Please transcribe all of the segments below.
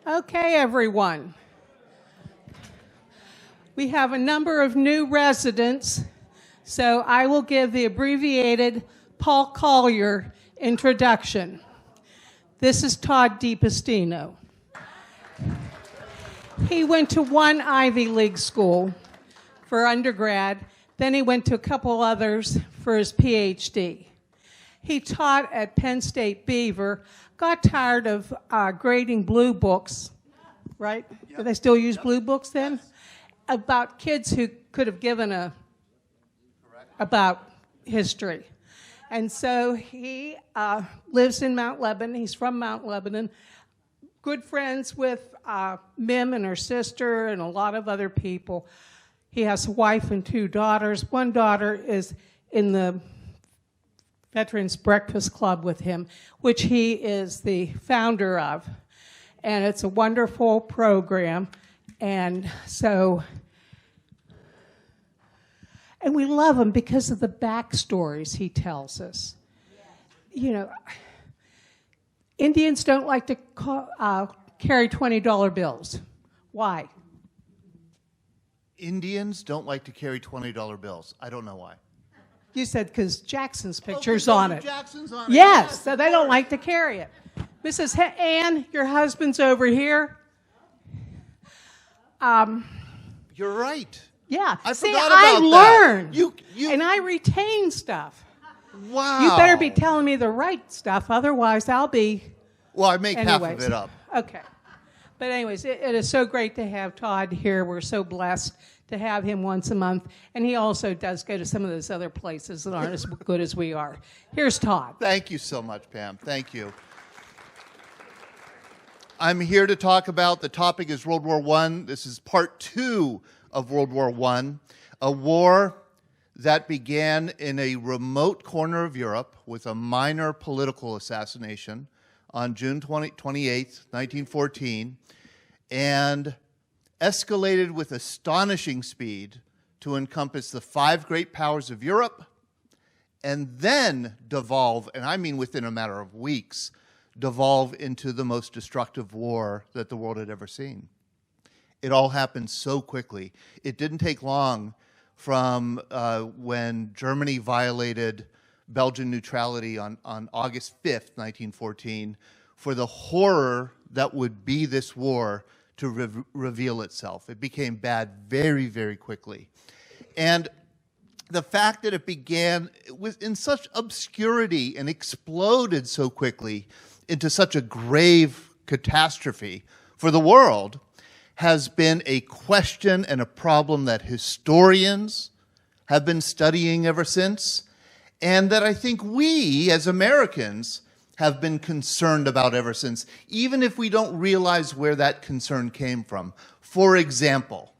Okay, everyone. We have a number of new residents, so I will give the abbreviated Paul Collier introduction. This is Todd DePastino. He went to one Ivy League school for undergrad, then he went to a couple others for his PhD. He taught at Penn State Beaver, got tired of grading blue books, right? Yep. Do they still use blue books then? Yes. About kids who could have given about history. And so he lives in Mount Lebanon. He's from Mount Lebanon. Good friends with Mim and her sister and a lot of other people. He has a wife and two daughters. One daughter is in the Veterans Breakfast Club with him, which he is the founder of. And it's a wonderful program. And we love him because of the backstories he tells us. You know, Indians don't like to carry $20 bills. Why? Indians don't like to carry $20 bills. I don't know why. You said because Jackson's picture's on it. Jackson's on it. Yes, so they don't like to carry it. Mrs. Ann, your husband's over here. You're right. Yeah. I See, forgot I about learn. That. And I retain stuff. Wow. You better be telling me the right stuff, otherwise I'll be... Well, I make half Anyways. of it up. Okay. But anyways, it is so great to have Todd here. We're so blessed to have him once a month. And he also does go to some of those other places that aren't as good as we are. Here's Todd. Thank you so much, Pam. Thank you. I'm here to talk about, the topic is World War I. This is part 2 of World War I, a war that began in a remote corner of Europe with a minor political assassination on June 28, 1914, and escalated with astonishing speed to encompass the 5 great powers of Europe, and then devolve, and I mean within a matter of weeks, devolve into the most destructive war that the world had ever seen. It all happened so quickly. It didn't take long from when Germany violated Belgian neutrality on August 5th, 1914, for the horror that would be this war to reveal itself. It became bad very, very quickly. And the fact that it began in such obscurity and exploded so quickly into such a grave catastrophe for the world has been a question and a problem that historians have been studying ever since, and that I think we, as Americans, have been concerned about ever since, even if we don't realize where that concern came from. For example,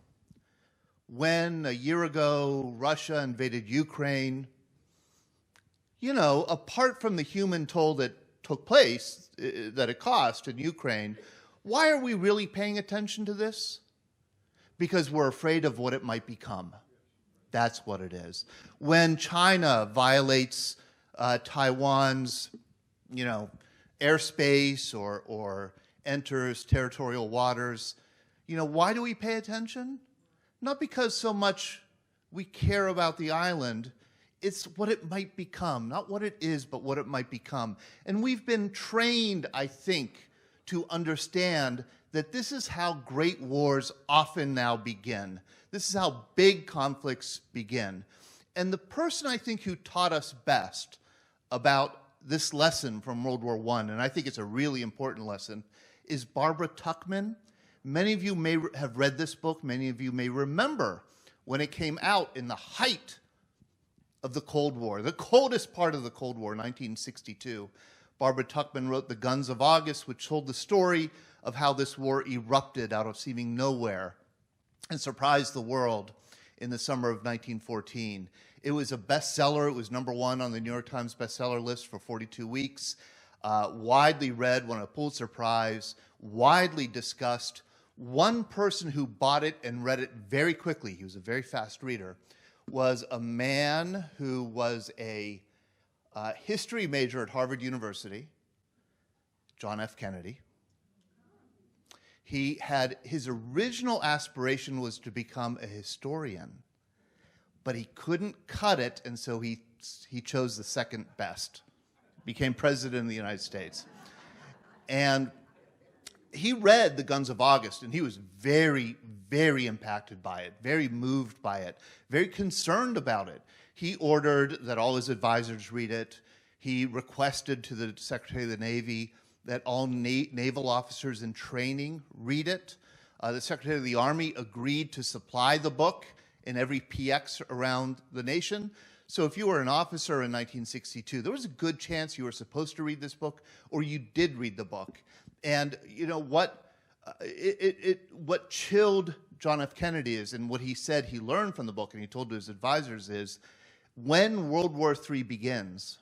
when a year ago Russia invaded Ukraine, you know, apart from the human toll that took place, that it cost in Ukraine, why are we really paying attention to this? Because we're afraid of what it might become. That's what it is. When China violates Taiwan's, you know, airspace or enters territorial waters, you know, why do we pay attention? Not because so much we care about the island, it's what it might become. Not what it is, but what it might become. And we've been trained, I think, to understand that this is how great wars often now begin. This is how big conflicts begin. And the person I think who taught us best about this lesson from World War I, and I think it's a really important lesson, is Barbara Tuchman. Many of you may have read this book. Many of you may remember when it came out in the height of the Cold War, the coldest part of the Cold War, 1962. Barbara Tuchman wrote The Guns of August, which told the story of how this war erupted out of seeming nowhere and surprised the world in the summer of 1914. It was a bestseller. It was #1 on the New York Times bestseller list for 42 weeks. Widely read, won a Pulitzer Prize, widely discussed. One person who bought it and read it very quickly, he was a very fast reader, was a man who was a history major at Harvard University, John F. Kennedy. His original aspiration was to become a historian, but he couldn't cut it, and so he chose the second best, became president of the United States. And he read The Guns of August, and he was very, very impacted by it, very moved by it, very concerned about it. He ordered that all his advisors read it. He requested to the Secretary of the Navy that all naval officers in training read it. The Secretary of the Army agreed to supply the book in every PX around the nation. So if you were an officer in 1962, there was a good chance you were supposed to read this book, or you did read the book. And you know what chilled John F. Kennedy is, and what he said he learned from the book, and he told to his advisors is, when World War III begins,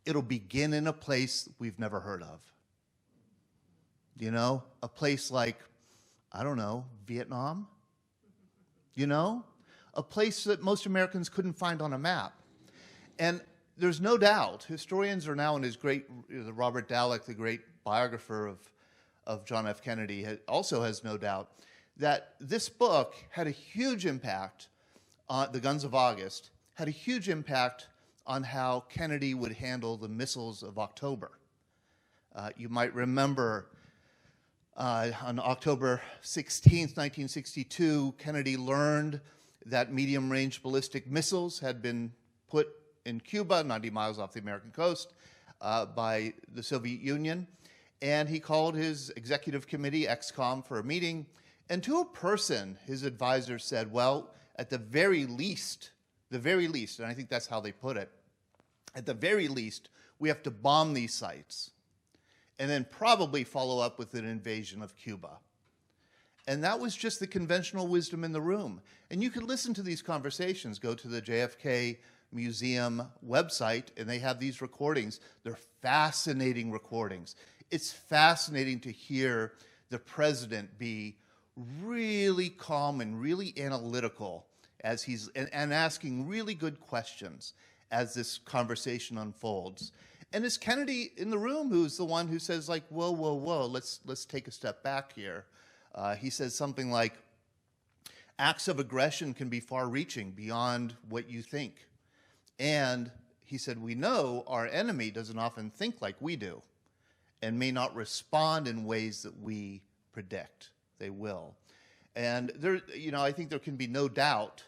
it'll begin in a place we've never heard of. You know, a place like, I don't know, Vietnam? You know, a place that most Americans couldn't find on a map. And there's no doubt, historians are now in his great, Robert Dallek, the great biographer of John F. Kennedy, also has no doubt that this book had a huge impact on The Guns of August, had a huge impact on how Kennedy would handle the missiles of October. You might remember on October 16th, 1962, Kennedy learned that medium-range ballistic missiles had been put in Cuba, 90 miles off the American coast, by the Soviet Union. And he called his executive committee, ExComm, for a meeting. And to a person, his advisor said, well, at the very least, and I think that's how they put it, at the very least, we have to bomb these sites and then probably follow up with an invasion of Cuba. And that was just the conventional wisdom in the room. And you can listen to these conversations. Go to the JFK Museum website, and they have these recordings. They're fascinating recordings. It's fascinating to hear the president be really calm and really analytical as he's and asking really good questions as this conversation unfolds. And it's Kennedy in the room who's the one who says, like, whoa, whoa, whoa, let's take a step back here. He says something like, acts of aggression can be far-reaching beyond what you think. And he said, we know our enemy doesn't often think like we do and may not respond in ways that we predict they will. And there, I think there can be no doubt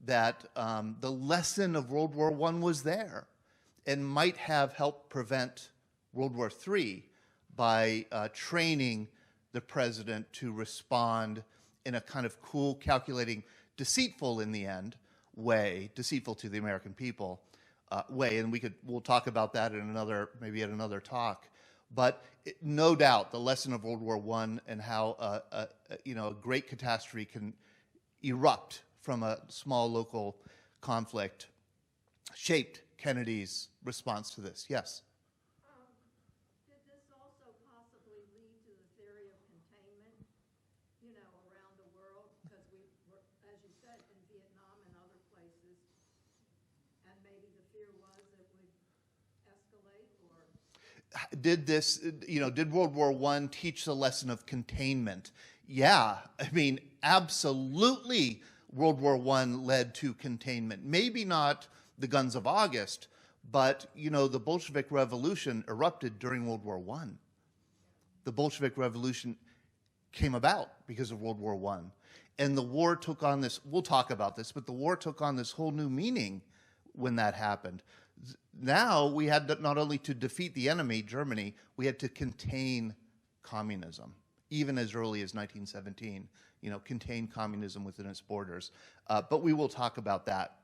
that the lesson of World War I was there and might have helped prevent World War III by training the president to respond in a kind of cool, calculating, deceitful in the end way, deceitful to the American people way. And we'll talk about that in maybe at another talk. But no doubt the lesson of World War I and how a great catastrophe can erupt from a small local conflict shaped Kennedy's response to this. Yes? Did this also possibly lead to the theory of containment, around the world? Because we were, as you said, in Vietnam and other places, and maybe the fear was it would escalate, or? Did World War I teach the lesson of containment? Yeah, I mean, absolutely World War I led to containment. Maybe not the Guns of August, but, the Bolshevik Revolution erupted during World War I. The Bolshevik Revolution came about because of World War I. And the war took on this, we'll talk about this, but the war took on this whole new meaning when that happened. Now we had not only to defeat the enemy, Germany, we had to contain communism, even as early as 1917, contain communism within its borders. But we will talk about that.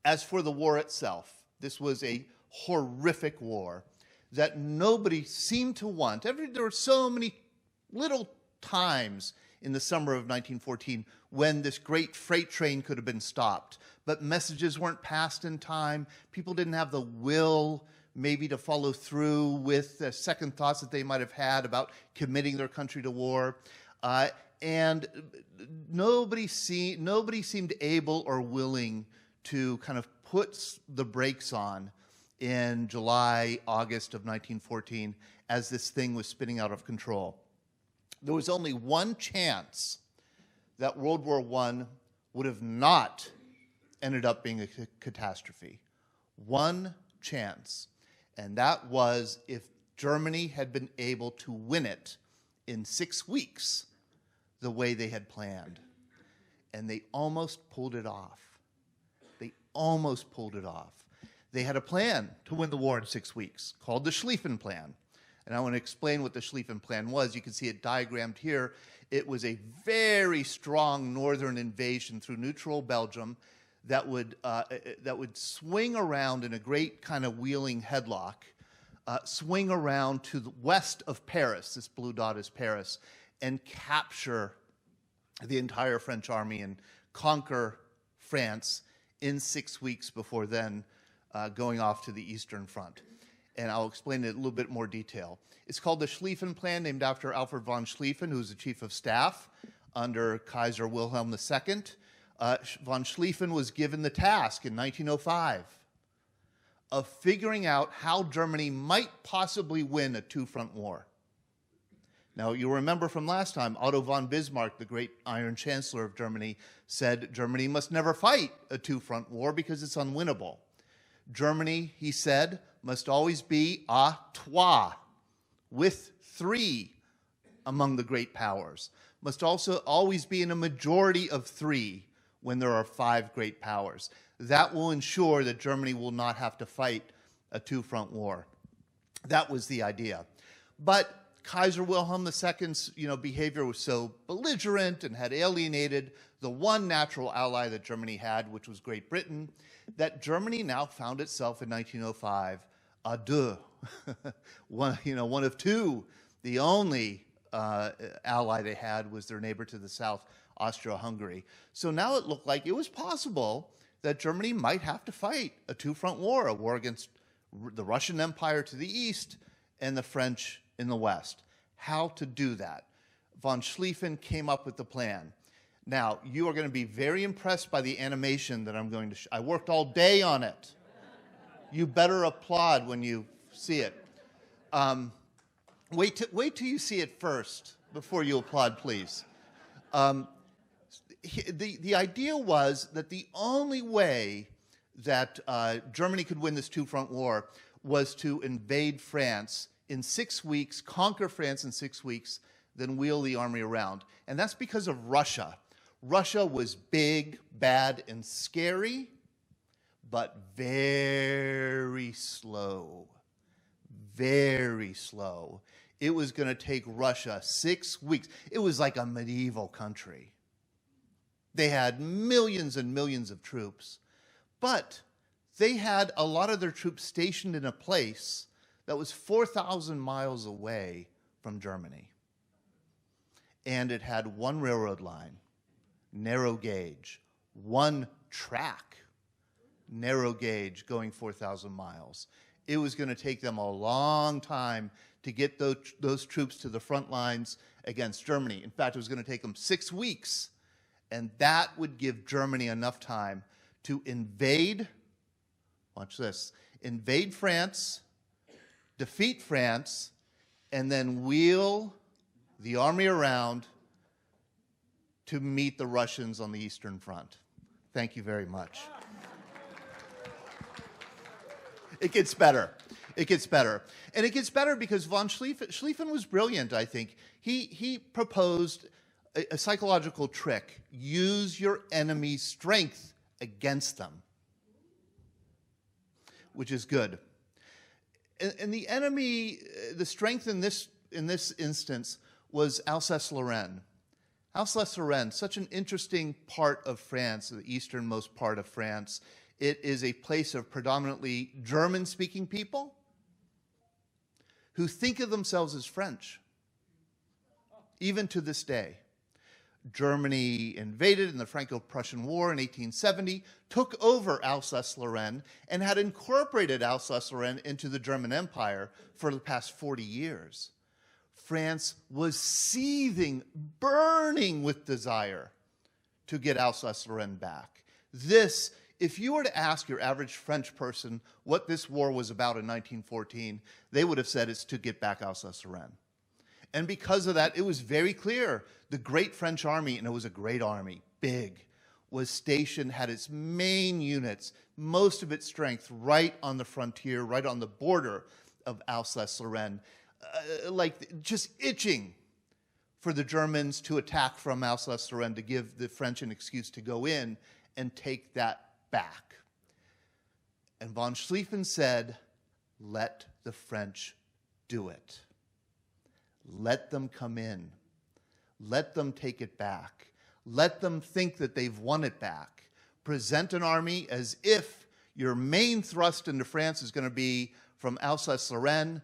As for the war itself, this was a horrific war that nobody seemed to want. There were so many little times in the summer of 1914 when this great freight train could have been stopped, but messages weren't passed in time. People didn't have the will maybe to follow through with the second thoughts that they might have had about committing their country to war. And nobody seemed able or willing to kind of put the brakes on in July, August of 1914 as this thing was spinning out of control. There was only one chance that World War I would have not ended up being a catastrophe. One chance. And that was if Germany had been able to win it in 6 weeks the way they had planned. And they almost pulled it off. They almost pulled it off. They had a plan to win the war in 6 weeks called the Schlieffen Plan. And I want to explain what the Schlieffen Plan was. You can see it diagrammed here. It was a very strong northern invasion through neutral Belgium that would swing around in a great kind of wheeling headlock, swing around to the west of Paris, this blue dot is Paris, and capture the entire French army and conquer France in 6 weeks before then going off to the Eastern Front. And I'll explain it in a little bit more detail. It's called the Schlieffen Plan, named after Alfred von Schlieffen, who was the chief of staff under Kaiser Wilhelm II. Von Schlieffen was given the task in 1905 of figuring out how Germany might possibly win a two-front war. Now, you'll remember from last time, Otto von Bismarck, the great Iron Chancellor of Germany, said Germany must never fight a two-front war because it's unwinnable. Germany, he said, must always be à trois, with three among the great powers. Must also always be in a majority of three when there are 5 great powers. That will ensure that Germany will not have to fight a two-front war. That was the idea. But Kaiser Wilhelm II's behavior was so belligerent and had alienated the one natural ally that Germany had, which was Great Britain, that Germany now found itself in 1905 à deux, one of two. The only ally they had was their neighbor to the south, Austria-Hungary. So now it looked like it was possible that Germany might have to fight a two-front war, a war against the Russian Empire to the east and the French in the west. How to do that? Von Schlieffen came up with the plan. Now, you are going to be very impressed by the animation that I'm going to show. I worked all day on it. You better applaud when you see it. Wait till you see it first before you applaud, please. The idea was that the only way that Germany could win this two-front war was to invade France in 6 weeks, conquer France in 6 weeks, then wheel the army around. And that's because of Russia. Russia was big, bad, and scary, but very slow. Very slow. It was going to take Russia 6 weeks. It was like a medieval country. They had millions and millions of troops, but they had a lot of their troops stationed in a place that was 4,000 miles away from Germany. And it had one railroad line, narrow gauge, one track, narrow gauge, going 4,000 miles. It was going to take them a long time to get those troops to the front lines against Germany. In fact, it was going to take them 6 weeks, and that would give Germany enough time to invade, watch this, invade France, defeat France, and then wheel the army around to meet the Russians on the Eastern Front. Thank you very much. It gets better. It gets better. And it gets better because von Schlieffen was brilliant, I think. He proposed a psychological trick. Use your enemy's strength against them, which is good. And the enemy, the strength in this instance was Alsace-Lorraine. Alsace-Lorraine, such an interesting part of France, the easternmost part of France. It is a place of predominantly German-speaking people who think of themselves as French, even to this day. Germany invaded in the Franco-Prussian War in 1870, took over Alsace-Lorraine, and had incorporated Alsace-Lorraine into the German Empire for the past 40 years. France was seething, burning with desire to get Alsace-Lorraine back. This, if you were to ask your average French person what this war was about in 1914, they would have said it's to get back Alsace-Lorraine. And because of that, it was very clear. The great French army, and it was a great army, big, was stationed, had its main units, most of its strength right on the frontier, right on the border of Alsace-Lorraine, like just itching for the Germans to attack from Alsace-Lorraine to give the French an excuse to go in and take that back. And von Schlieffen said, let the French do it. Let them come in. Let them take it back. Let them think that they've won it back. Present an army as if your main thrust into France is going to be from Alsace-Lorraine.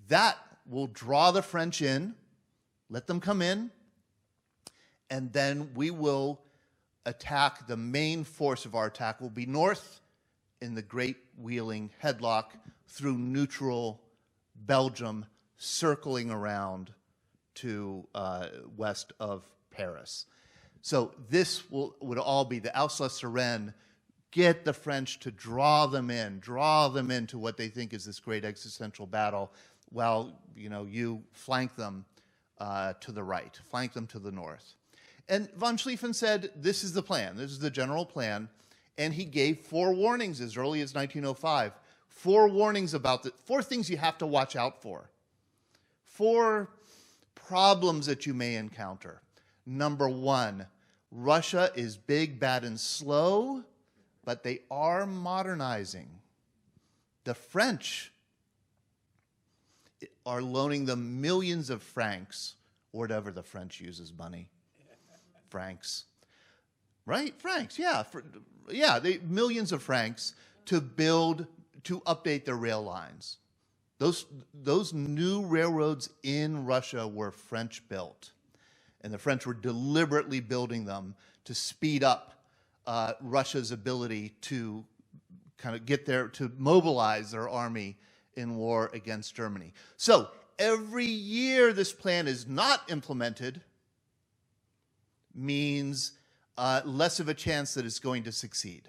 That will draw the French in. Let them come in. And then we will attack. The main force of our attack will be north in the Great Wheeling Headlock through neutral Belgium, circling around to west of Paris. So this would all be the Alsace-Lorraine, get the French to draw them into what they think is this great existential battle, while you flank them to the right, flank them to the north. And von Schlieffen said, this is the plan, this is the general plan, and he gave 4 warnings as early as 1905. 4 warnings about 4 things you have to watch out for. 4 problems that you may encounter. Number 1, Russia is big, bad, and slow, but they are modernizing. The French are loaning them millions of francs, or whatever the French uses money. Francs. Right? Francs, yeah. Millions of francs to update their rail lines. Those new railroads in Russia were French built. And the French were deliberately building them to speed up Russia's ability to kind of to mobilize their army in war against Germany. So every year this plan is not implemented means less of a chance that it's going to succeed.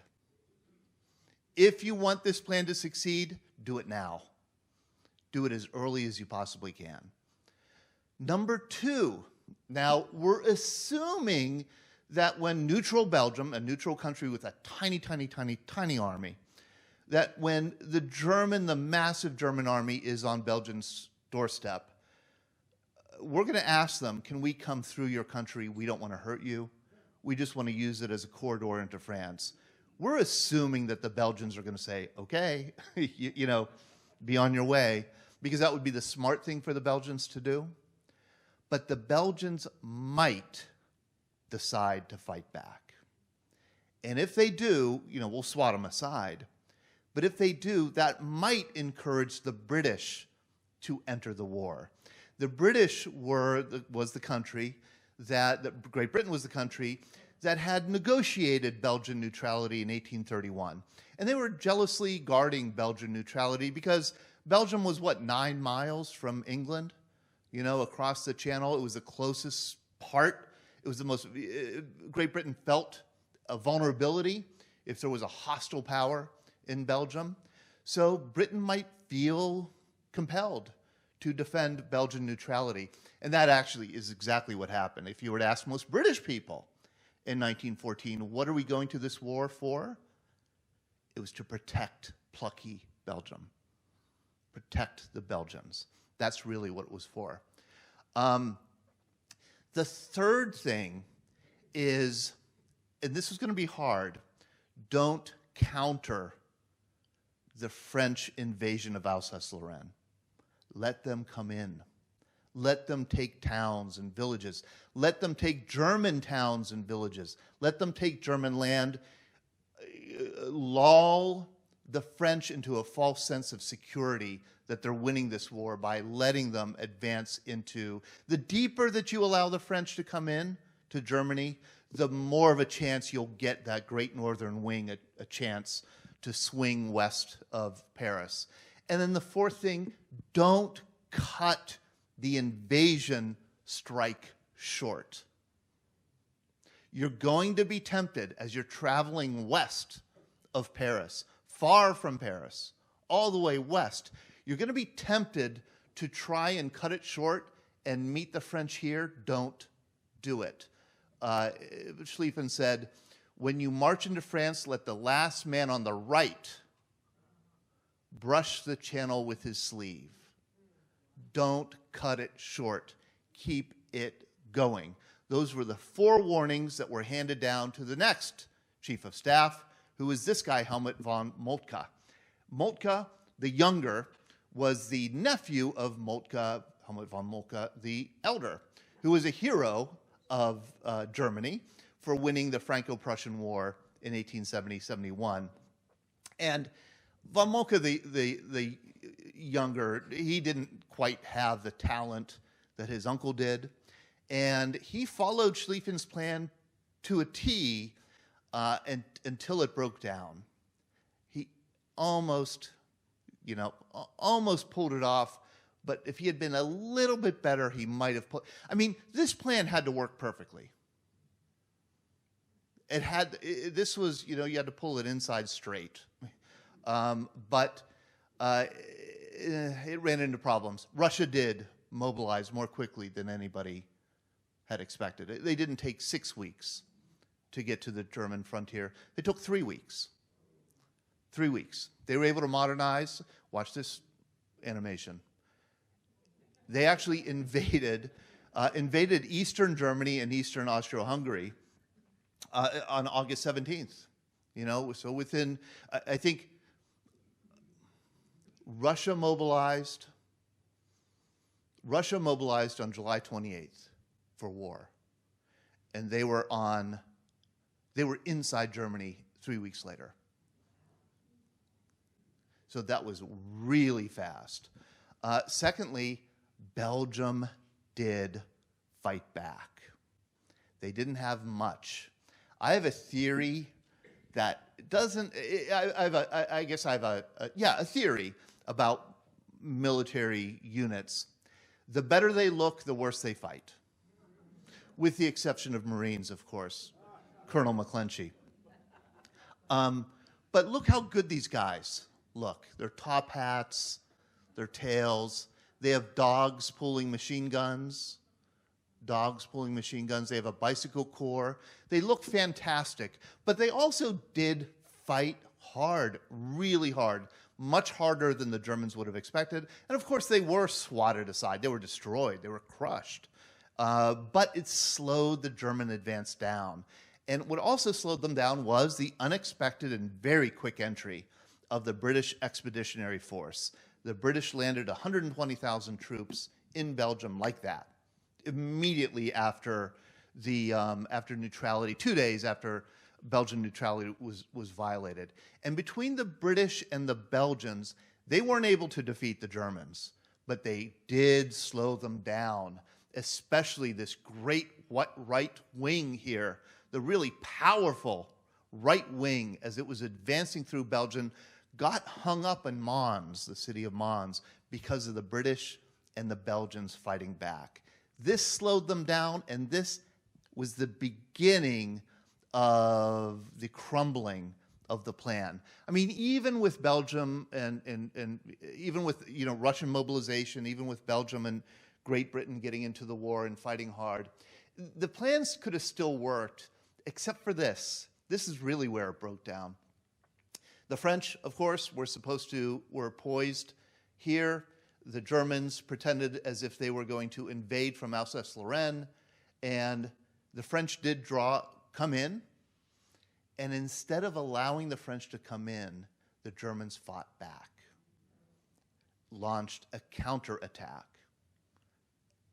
If you want this plan to succeed, do it now. Do it as early as you possibly can. Number 2, now we're assuming that when neutral Belgium, a neutral country with a tiny, tiny, tiny, tiny army, that when the massive German army is on Belgium's doorstep, we're going to ask them, can we come through your country? We don't want to hurt you. We just want to use it as a corridor into France. We're assuming that the Belgians are going to say, okay, be on your way, because that would be the smart thing for the Belgians to do. But the Belgians might decide to fight back. And if they do, we'll swat them aside. But if they do, that might encourage the British to enter the war. The British was the country Great Britain was the country that had negotiated Belgian neutrality in 1831. And they were jealously guarding Belgian neutrality because Belgium was, 9 miles from England? Across the channel. It was the closest part. It was the most, Great Britain felt a vulnerability if there was a hostile power in Belgium. So Britain might feel compelled to defend Belgian neutrality. And that actually is exactly what happened. If you were to ask most British people in 1914, what are we going to this war for? It was to protect plucky Belgium. Protect the Belgians. That's really what it was for. The third thing is, and this is going to be hard, don't counter the French invasion of Alsace-Lorraine. Let them come in. Let them take towns and villages. Let them take German towns and villages. Let them take German land. Lull the French into a false sense of security that they're winning this war by letting them advance into. The deeper that you allow the French to come in to Germany, the more of a chance you'll get that great northern wing a chance to swing west of Paris. And then the fourth thing, don't cut the invasion strike short. You're going to be tempted as you're traveling west of Paris, far from Paris, all the way west. You're going to be tempted to try and cut it short and meet the French here, don't do it. Schlieffen said, when you march into France, let the last man on the right brush the channel with his sleeve. Don't cut it short. Keep it going. Those were the 4 warnings that were handed down to the next chief of staff, who is this guy, Helmut von Moltke. Moltke, the younger, was the nephew of Moltke, Helmut von Moltke, the elder, who was a hero of Germany for winning the Franco-Prussian War in 1870-71. And von Moltke, the younger, he didn't quite have the talent that his uncle did. And he followed Schlieffen's plan to a T until it broke down. He almost pulled it off, but if he had been a little bit better, he might have this plan had to work perfectly. You had to pull it inside straight. But it ran into problems. Russia did mobilize more quickly than anybody had expected. They didn't take 6 weeks to get to the German frontier. They took 3 weeks. 3 weeks. They were able to modernize. Watch this animation. They actually invaded eastern Germany and eastern Austro-Hungary on August 17th. So within, I think, Russia mobilized on July 28th for war. And they were inside Germany 3 weeks later. So that was really fast. Secondly, Belgium did fight back. They didn't have much. I have a theory that doesn't, I guess I have a theory about military units. The better they look, the worse they fight. With the exception of Marines, of course, Colonel McClenchey. But look how good these guys look. Their top hats, their tails. They have dogs pulling machine guns. They have a bicycle corps. They look fantastic. But they also did fight hard, really hard, much harder than the Germans would have expected. And of course, they were swatted aside. They were destroyed. They were crushed. But it slowed the German advance down. And what also slowed them down was the unexpected and very quick entry of the British Expeditionary Force. The British landed 120,000 troops in Belgium like that, immediately after after neutrality, 2 days after Belgian neutrality was violated. And between the British and the Belgians, they weren't able to defeat the Germans, but they did slow them down, especially this great right wing here, the really powerful right wing as it was advancing through Belgium, got hung up in Mons, the city of Mons, because of the British and the Belgians fighting back. This slowed them down, and this was the beginning of the crumbling of the plan. I mean, even with Belgium and even with Russian mobilization, even with Belgium and Great Britain getting into the war and fighting hard, the plans could have still worked, except for this. This is really where it broke down. The French, of course, were poised here. The Germans pretended as if they were going to invade from Alsace-Lorraine, and the French did come in, and instead of allowing the French to come in, the Germans fought back, launched a counterattack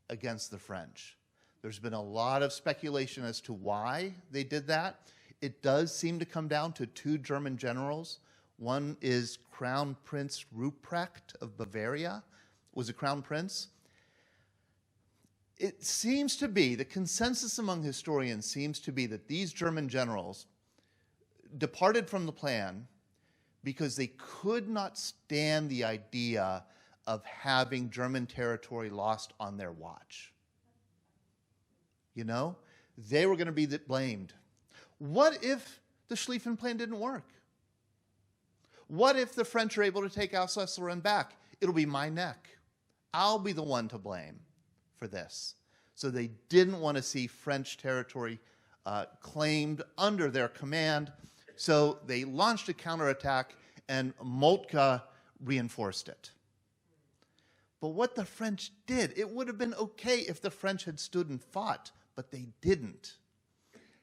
against the French. There's been a lot of speculation as to why they did that. It does seem to come down to 2 German generals. One is Crown Prince Ruprecht of Bavaria, was a crown prince. It seems to be, the consensus among historians seems to be that these German generals departed from the plan because they could not stand the idea of having German territory lost on their watch. They were going to be blamed. What if the Schlieffen plan didn't work? What if the French are able to take Alsace-Lorraine back? It'll be my neck. I'll be the one to blame for this. So they didn't want to see French territory claimed under their command. So they launched a counterattack, and Moltke reinforced it. But what the French did, it would have been okay if the French had stood and fought, but they didn't.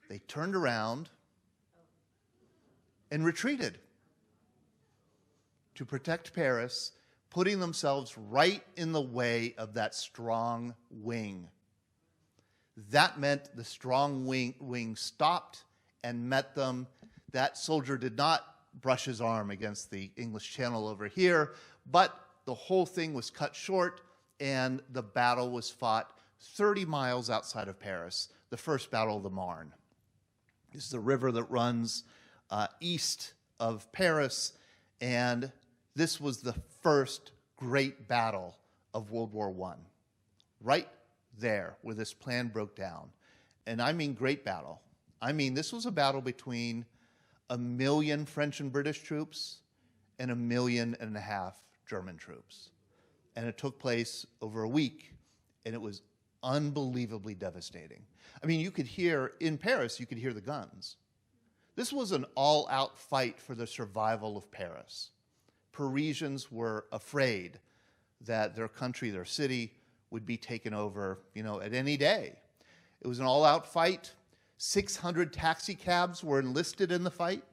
They turned around and retreated to protect Paris, putting themselves right in the way of that strong wing. That meant the strong wing stopped and met them. That soldier did not brush his arm against the English Channel over here, but the whole thing was cut short, and the battle was fought 30 miles outside of Paris, the First Battle of the Marne. This is the river that runs east of Paris, and this was the first great battle of World War I, right there where this plan broke down. And I mean great battle. I mean, this was a battle between 1 million French and British troops and 1.5 million German troops. And it took place over a week, and it was unbelievably devastating. I mean, you could hear, in Paris, you could hear the guns. This was an all-out fight for the survival of Paris. Parisians were afraid that their country, their city, would be taken over, at any day. It was an all-out fight. 600 taxi cabs were enlisted in the fight.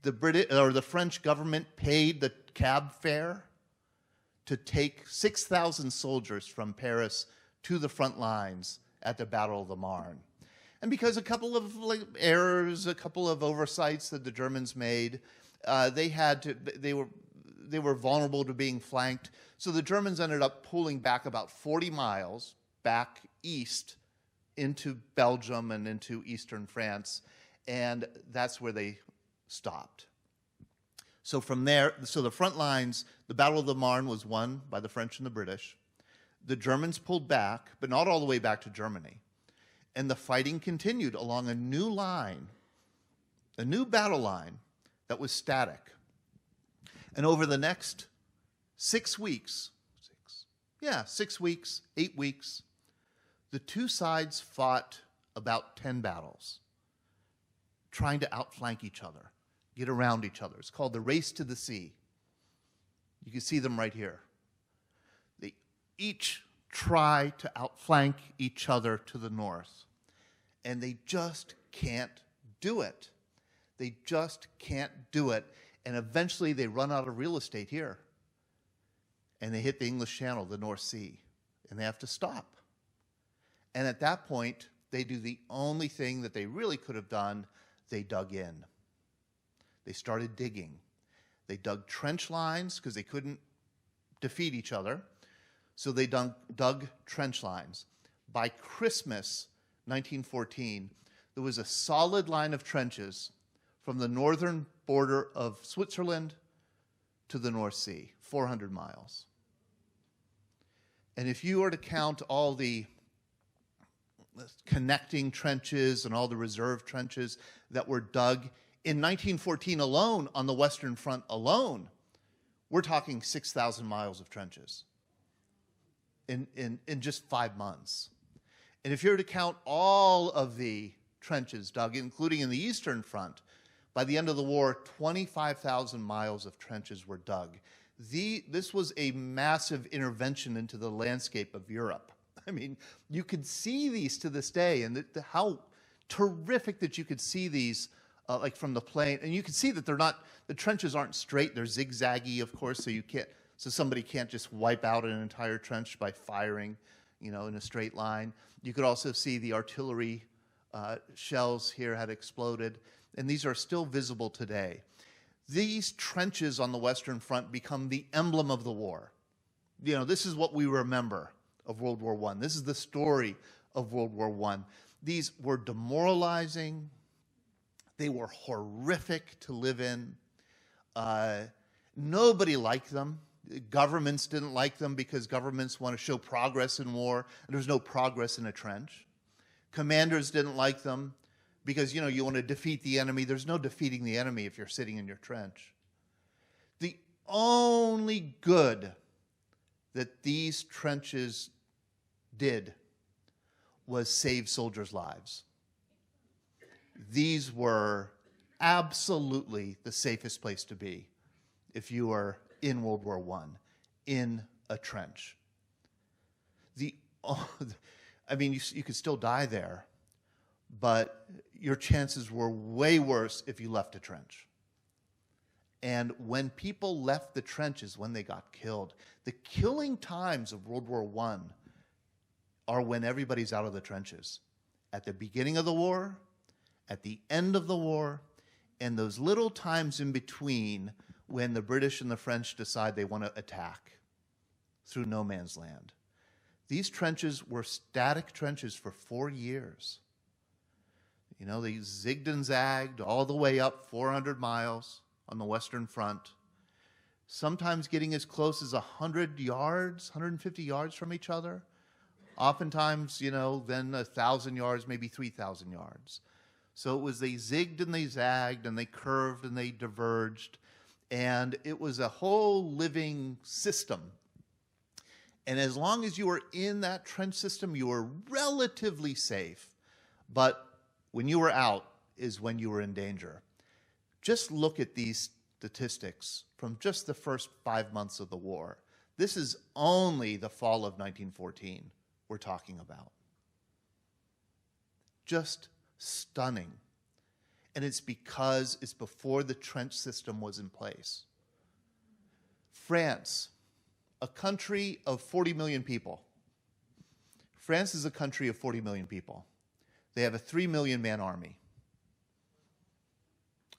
The French government paid the cab fare to take 6,000 soldiers from Paris to the front lines at the Battle of the Marne. And because a couple of errors, a couple of oversights that the Germans made, they were vulnerable to being flanked. So the Germans ended up pulling back about 40 miles back east into Belgium and into eastern France, and that's where they stopped. So from there, the front lines, the Battle of the Marne was won by the French and the British. The Germans pulled back, but not all the way back to Germany. And the fighting continued along a new line, a new battle line that was static. And over the next 6 weeks, 8 weeks, the two sides fought about 10 battles, trying to outflank each other, get around each other. It's called the Race to the Sea. You can see them right here. They each try to outflank each other to the north, and they just can't do it. They just can't do it, and eventually they run out of real estate here, and they hit the English Channel, the North Sea, and they have to stop. And at that point, they do the only thing that they really could have done. They dug in. They started digging. They dug trench lines because they couldn't defeat each other. So they dug trench lines. By Christmas 1914, there was a solid line of trenches from the northern border of Switzerland to the North Sea, 400 miles. And if you were to count all the connecting trenches and all the reserve trenches that were dug in 1914 alone, on the Western Front alone, we're talking 6,000 miles of trenches in just 5 months. And if you were to count all of the trenches dug, including in the Eastern Front, by the end of the war, 25,000 miles of trenches were dug. This was a massive intervention into the landscape of Europe. I mean, you could see these to this day, and how terrific that you could see these like from the plane. And you can see that the trenches aren't straight, they're zigzaggy, of course, so somebody can't just wipe out an entire trench by firing, in a straight line. You could also see the artillery shells here had exploded, and these are still visible today. These trenches on the Western Front become the emblem of the war. This is what we remember of World War I. This is the story of World War I. These were demoralizing. They were horrific to live in. Nobody liked them. Governments didn't like them because governments want to show progress in war, and there's no progress in a trench. Commanders didn't like them because, you want to defeat the enemy. There's no defeating the enemy if you're sitting in your trench. The only good that these trenches did was save soldiers' lives. These were absolutely the safest place to be if you were in World War I, in a trench. I mean, you could still die there, but your chances were way worse if you left a trench. And when people left the trenches, when they got killed, the killing times of World War I are when everybody's out of the trenches. At the beginning of the war, at the end of the war, and those little times in between when the British and the French decide they want to attack through no man's land. These trenches were static trenches for 4 years. You know, they zigged and zagged all the way up 400 miles on the Western Front, sometimes getting as close as 100 yards, 150 yards from each other. Oftentimes, you know, then 1,000 yards, maybe 3,000 yards. So it was they zigged and they zagged and they curved and they diverged. And it was a whole living system. And as long as you were in that trench system, you were relatively safe. But when you were out is when you were in danger. Just look at these statistics from just the first 5 months of the war. This is only the fall of 1914 we're talking about. Just stunning. And it's because it's before the trench system was in place. France, a country of 40 million people. France is a country of 40 million people. They have a 3 million man army.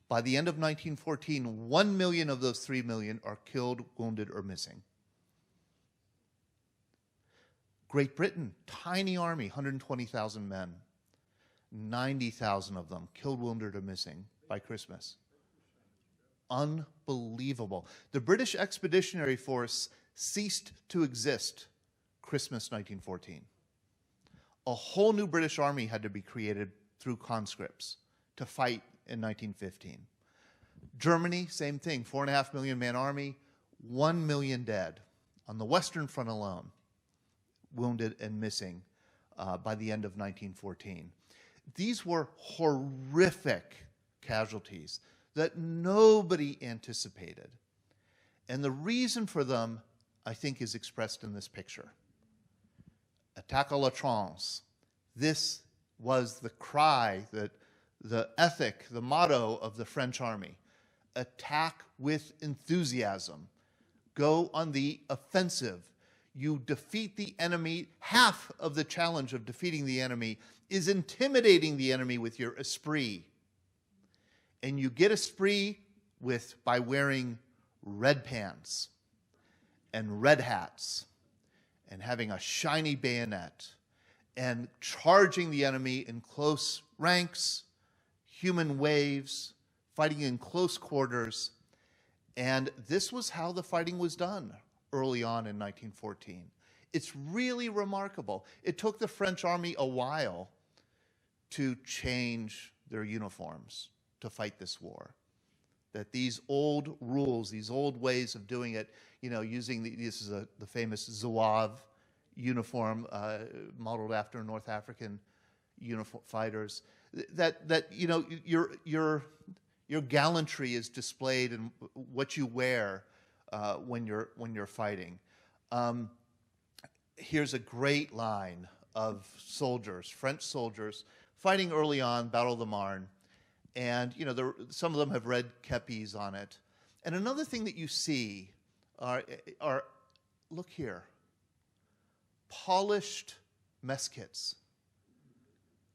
By the end of 1914, 1 million of those 3 million are killed, wounded, or missing. Great Britain, tiny army, 120,000 men. 90,000 of them killed, wounded, or missing by Christmas. Unbelievable. The British Expeditionary Force ceased to exist Christmas 1914. A whole new British army had to be created through conscripts to fight in 1915. Germany, same thing, 4.5 million man army, 1 million dead on the Western Front alone, wounded and missing by the end of 1914. These were horrific casualties that nobody anticipated. And the reason for them, I think, is expressed in this picture. Attaque à l'outrance. This was the cry, the ethic, the motto of the French army. Attack with enthusiasm. Go on the offensive. You defeat the enemy. Half of the challenge of defeating the enemy is intimidating the enemy with your esprit. And you get esprit by wearing red pants and red hats and having a shiny bayonet and charging the enemy in close ranks, human waves, fighting in close quarters. And this was how the fighting was done early on in 1914. It's really remarkable. It took the French army a while to change their uniforms to fight this war. That these old rules, these old ways of doing it, you know, using this is the famous Zouave uniform modeled after North African fighters. That you know your gallantry is displayed in what you wear when you're fighting. Here's a great line of soldiers, French soldiers, fighting early on, Battle of the Marne. And, you know, some of them have red kepis on it. And another thing that you see are look here, polished mess kits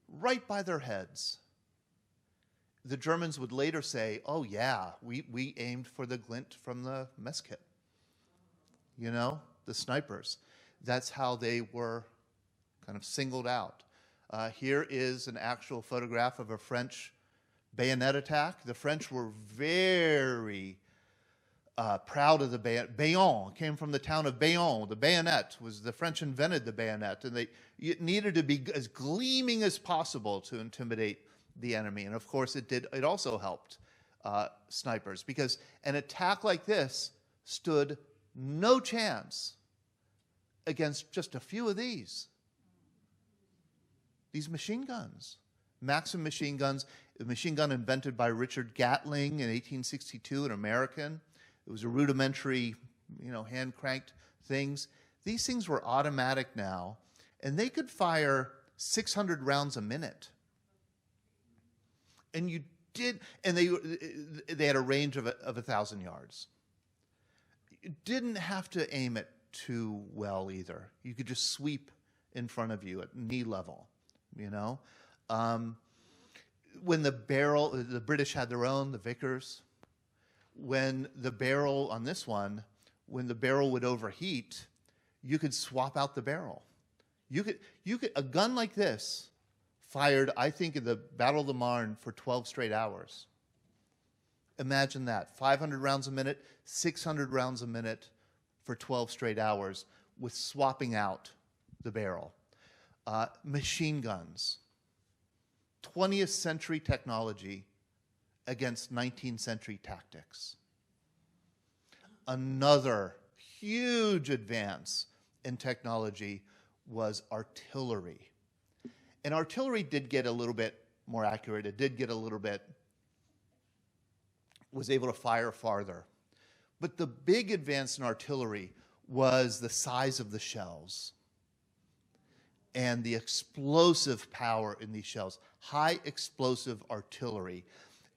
right by their heads. The Germans would later say, oh, yeah, we aimed for the glint from the mess kit. You know, the snipers. That's how they were kind of singled out. Here is an actual photograph of a French bayonet attack. The French were very proud of the bayonet. Bayonne came from the town of Bayonne. The bayonet was, the French invented the bayonet, and it needed to be as gleaming as possible to intimidate the enemy. And of course it did. It also helped snipers, because an attack like this stood no chance against just a few of these. these machine guns. Maxim machine guns, a machine gun invented by Richard Gatling in 1862, an American. It was a rudimentary, hand-cranked things. These things were automatic now, and they could fire 600 rounds a minute. And they had a range of 1,000 yards. You didn't have to aim it too well either. You could just sweep in front of you at knee level, When the British had their own, the Vickers. When the barrel on this one, when the barrel would overheat, you could swap out the barrel. A gun like this fired, I think, in the Battle of the Marne for 12 straight hours. Imagine that, 500 rounds a minute, 600 rounds a minute for 12 straight hours with swapping out the barrel. Machine guns, 20th century technology against 19th century tactics. Another huge advance in technology was artillery. And artillery did get a little bit more accurate. It did get was able to fire farther. But the big advance in artillery was the size of the shells and the explosive power in these shells. High explosive artillery.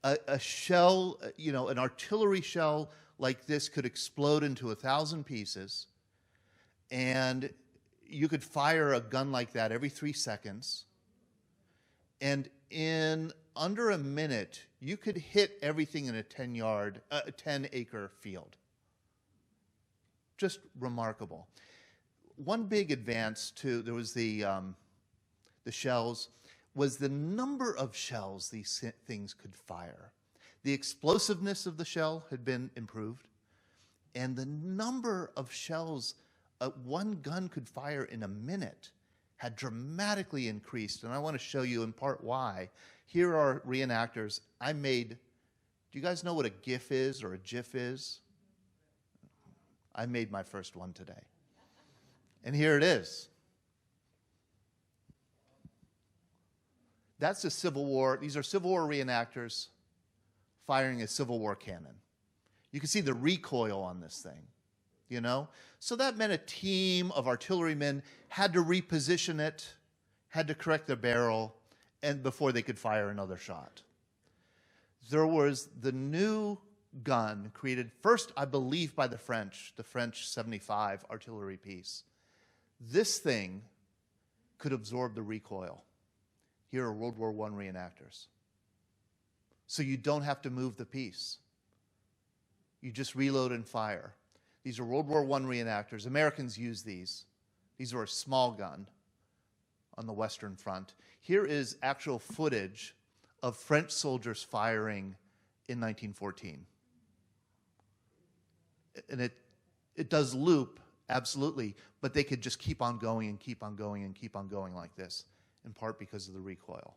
A shell, an artillery shell like this could explode into 1,000 pieces, and you could fire a gun like that every 3 seconds, and in under a minute, you could hit everything in a 10-acre field. Just remarkable. One big advance too, there was the shells, was the number of shells these things could fire. The explosiveness of the shell had been improved, and the number of shells one gun could fire in a minute had dramatically increased, and I want to show you in part why. Here are reenactors. Do you guys know what a GIF is or a GIF is? I made my first one today. And here it is. That's the Civil War. These are Civil War reenactors firing a Civil War cannon. You can see the recoil on this thing, So that meant a team of artillerymen had to reposition it, had to correct the barrel, and before they could fire another shot. There was the new gun created first, I believe, by the French 75 artillery piece. This thing could absorb the recoil. Here are World War I reenactors. So you don't have to move the piece. You just reload and fire. These are World War I reenactors. Americans use these. These are a small gun on the Western Front. Here is actual footage of French soldiers firing in 1914. And it does loop, absolutely, but they could just keep on going and keep on going and keep on going like this, in part because of the recoil.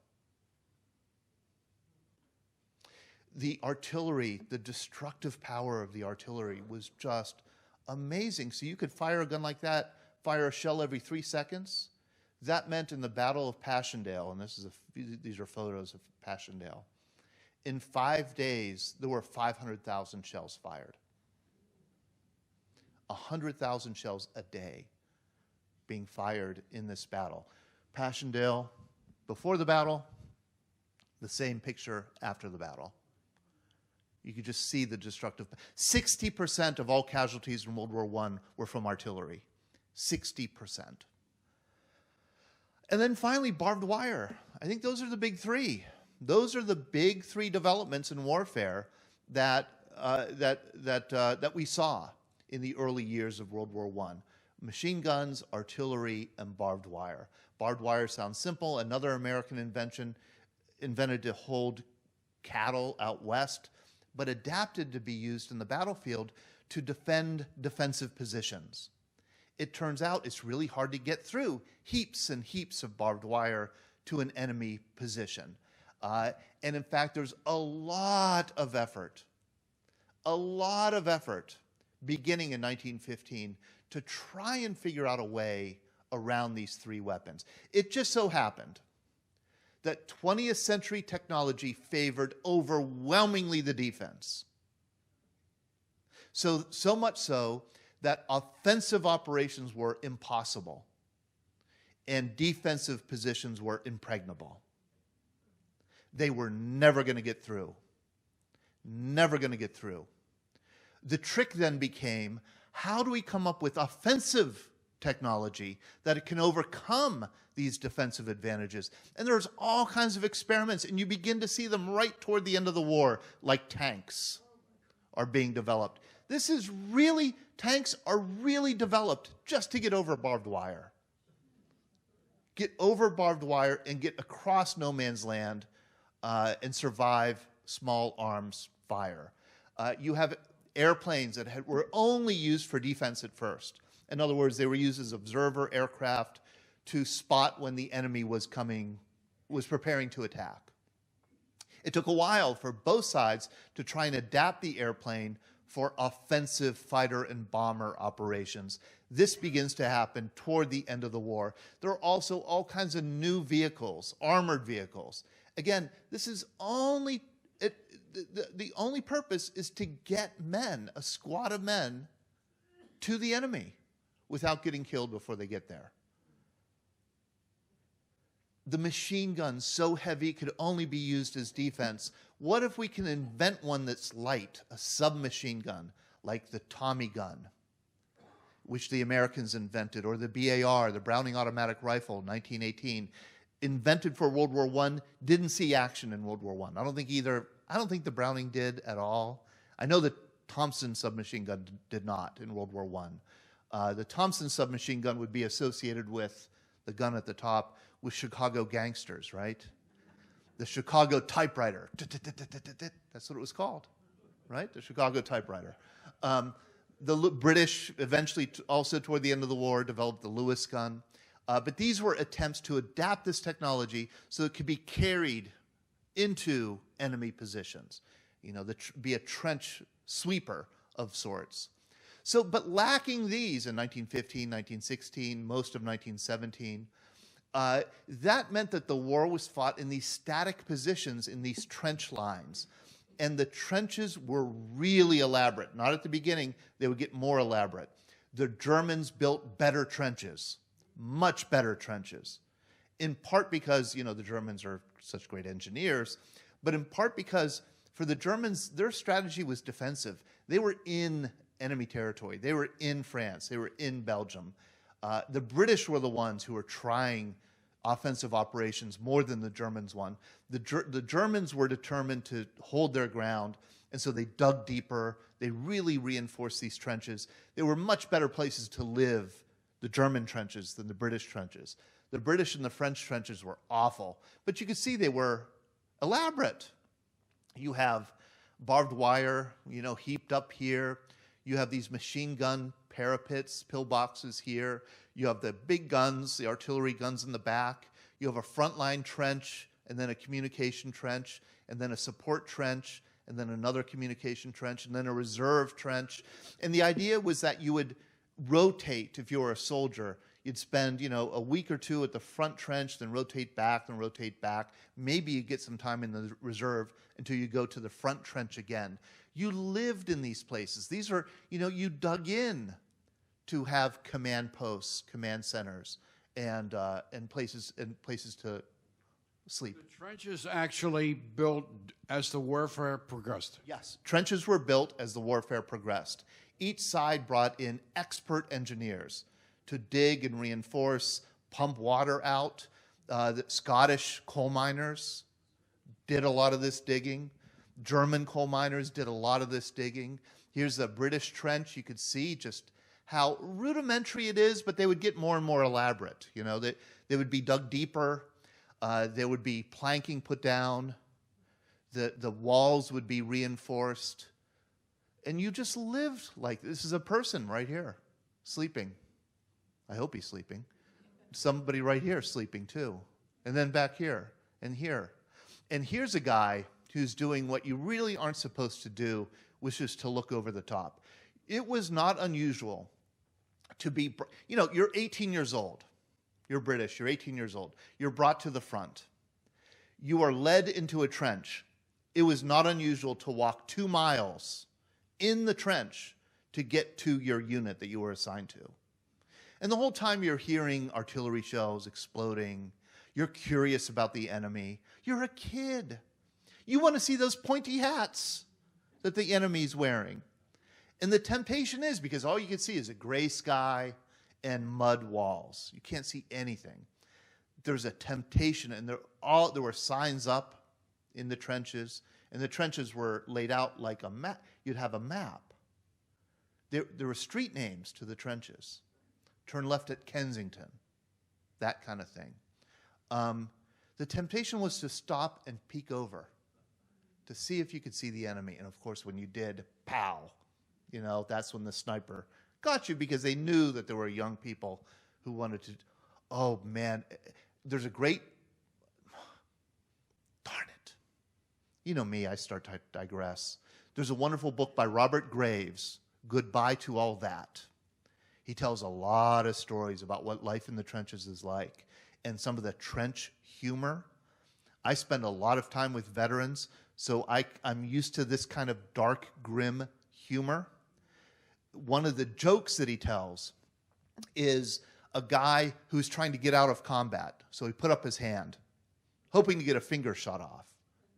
The artillery, the destructive power of the artillery was just amazing. So you could fire a gun like that, fire a shell every 3 seconds. That meant in the Battle of Passchendaele, and these are photos of Passchendaele, in 5 days, there were 500,000 shells fired. 100,000 shells a day being fired in this battle. Passchendaele, before the battle, the same picture after the battle. You could just see the destructive. 60% of all casualties in World War I were from artillery. 60%. And then finally, barbed wire. I think those are the big three. Those are the big three developments in warfare that we saw in the early years of World War I. Machine guns, artillery, and barbed wire. Barbed wire sounds simple. Another American invention, invented to hold cattle out west, but adapted to be used in the battlefield to defend defensive positions. It turns out it's really hard to get through heaps and heaps of barbed wire to an enemy position. And in fact, there's a lot of effort beginning in 1915 to try and figure out a way around these three weapons. It just so happened that 20th century technology favored overwhelmingly the defense. So much so that offensive operations were impossible and defensive positions were impregnable. They were never going to get through. Never going to get through. The trick then became, how do we come up with offensive technology that it can overcome these defensive advantages? And there's all kinds of experiments, and you begin to see them right toward the end of the war, like tanks are being developed. Tanks are really developed just to get over barbed wire. Get over barbed wire and get across no man's land and survive small arms fire. You have airplanes that were only used for defense at first. In other words, they were used as observer aircraft to spot when the enemy was preparing to attack. It took a while for both sides to try and adapt the airplane for offensive fighter and bomber operations. This begins to happen toward the end of the war. There are also all kinds of new vehicles, armored vehicles. Again, this is only, the only purpose is to get men, a squad of men, to the enemy without getting killed before they get there. The machine gun, so heavy, could only be used as defense. What if we can invent one that's light, a submachine gun, like the Tommy gun, which the Americans invented, or the BAR, the Browning Automatic Rifle, 1918, invented for World War I, didn't see action in World War I. I don't think the Browning did at all. I know the Thompson submachine gun did not in World War I. The Thompson submachine gun would be associated with the gun at the top with Chicago gangsters, right? The Chicago typewriter. That's what it was called, right? The Chicago typewriter. The British eventually, also toward the end of the war, developed the Lewis gun. But these were attempts to adapt this technology so it could be carried into enemy positions. You know, be a trench sweeper of sorts. But lacking these in 1915, 1916, most of 1917, that meant that the war was fought in these static positions in these trench lines. And the trenches were really elaborate. Not at the beginning, they would get more elaborate. The Germans built better trenches, much better trenches, in part because, you know, the Germans are such great engineers, but in part because for the Germans, their strategy was defensive. They were in enemy territory. They were in France. They were in Belgium. The British were the ones who were trying offensive operations more than the Germans won. The Germans were determined to hold their ground, and so they dug deeper. They really reinforced these trenches. They were much better places to live, the German trenches, than the British trenches. The British and the French trenches were awful, but you could see they were elaborate. You have barbed wire, you know, heaped up here. You have these machine gun parapets, pillboxes here. You have the big guns, the artillery guns in the back. You have a frontline trench, and then a communication trench, and then a support trench, and then another communication trench, and then a reserve trench. And the idea was that you would rotate if you were a soldier. You'd spend, you know, a week or two at the front trench, then rotate back, then rotate back. Maybe you get some time in the reserve until you go to the front trench again. You lived in these places. These are, you know, you dug in to have command posts, command centers, and places to sleep. The trenches actually built as the warfare progressed. Yes, trenches were built as the warfare progressed. Each side brought in expert engineers to dig and reinforce, pump water out. The Scottish coal miners did a lot of this digging. German coal miners did a lot of this digging. Here's the British trench. You could see just how rudimentary it is, but they would get more and more elaborate. You know, they would be dug deeper. There would be planking put down. The walls would be reinforced. And you just lived like this is a person right here, sleeping. I hope he's sleeping. Somebody right here sleeping too. And then back here and here. And here's a guy who's doing what you really aren't supposed to do, which is to look over the top. It was not unusual to be, you know, you're 18 years old. You're British, you're 18 years old. You're brought to the front. you are led into a trench. It was not unusual to walk 2 miles in the trench to get to your unit that you were assigned to. And the whole time you're hearing artillery shells exploding, you're curious about the enemy. You're a kid. You want to see those pointy hats that the enemy's wearing. And the temptation is, because all you can see is a gray sky and mud walls. You can't see anything. There's a temptation, and there were signs up in the trenches, and the trenches were laid out like a map. You'd have a map. There were street names to the trenches. Turn left at Kensington, that kind of thing. The temptation was to stop and peek over to see if you could see the enemy. And of course, when you did, pow, that's when the sniper got you, because they knew that there were young people who wanted to, oh man, there's a great, darn it. You know me, I start to digress. There's a wonderful book by Robert Graves, Goodbye to All That. He tells a lot of stories about what life in the trenches is like and some of the trench humor. I spend a lot of time with veterans, so I'm used to this kind of dark, grim humor. One of the jokes that he tells is a guy who's trying to get out of combat. So he put up his hand, hoping to get a finger shot off.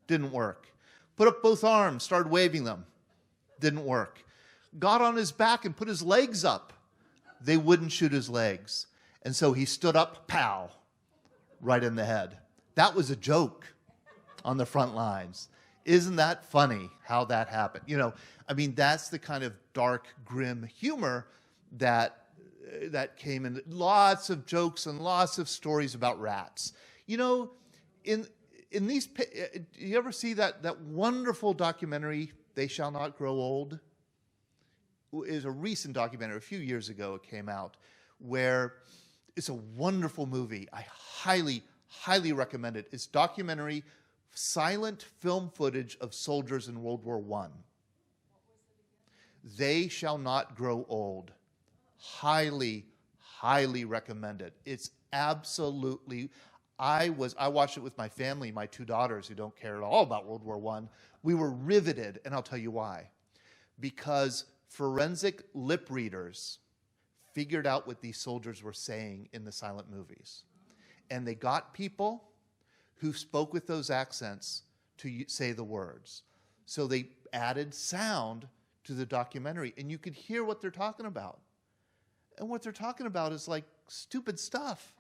Didn't work. Put up both arms, started waving them. Didn't work. Got on his back and put his legs up. They wouldn't shoot his legs. And so he stood up, pow, right in the head. That was a joke on the front lines. Isn't that funny how that happened? That's the kind of dark, grim humor that came in. Lots of jokes and lots of stories about rats. In these, do you ever see that wonderful documentary, They Shall Not Grow Old? It is a recent documentary. A few years ago it came out, where it's a wonderful movie. I highly, highly recommend it. It's documentary, silent film footage of soldiers in World War I. They Shall Not Grow Old. Highly, highly recommend it. It's absolutely, I watched it with my family, my 2 daughters who don't care at all about World War I. We were riveted, and I'll tell you why. Because forensic lip readers figured out what these soldiers were saying in the silent movies. And they got people who spoke with those accents to say the words. So they added sound to the documentary, and you could hear what they're talking about. And what they're talking about is like stupid stuff,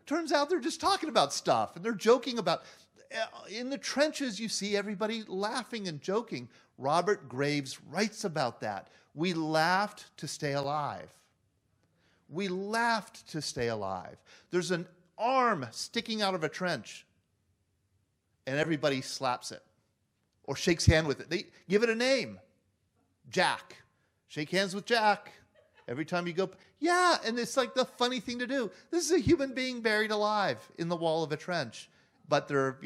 Turns out they're just talking about stuff, and they're joking about. In the trenches, you see everybody laughing and joking. Robert Graves writes about that. We laughed to stay alive. We laughed to stay alive. There's an arm sticking out of a trench, and everybody slaps it or shakes hand with it. They give it a name. Jack. Shake hands with Jack. Every time you go, yeah, and it's like the funny thing to do. This is a human being buried alive in the wall of a trench. But and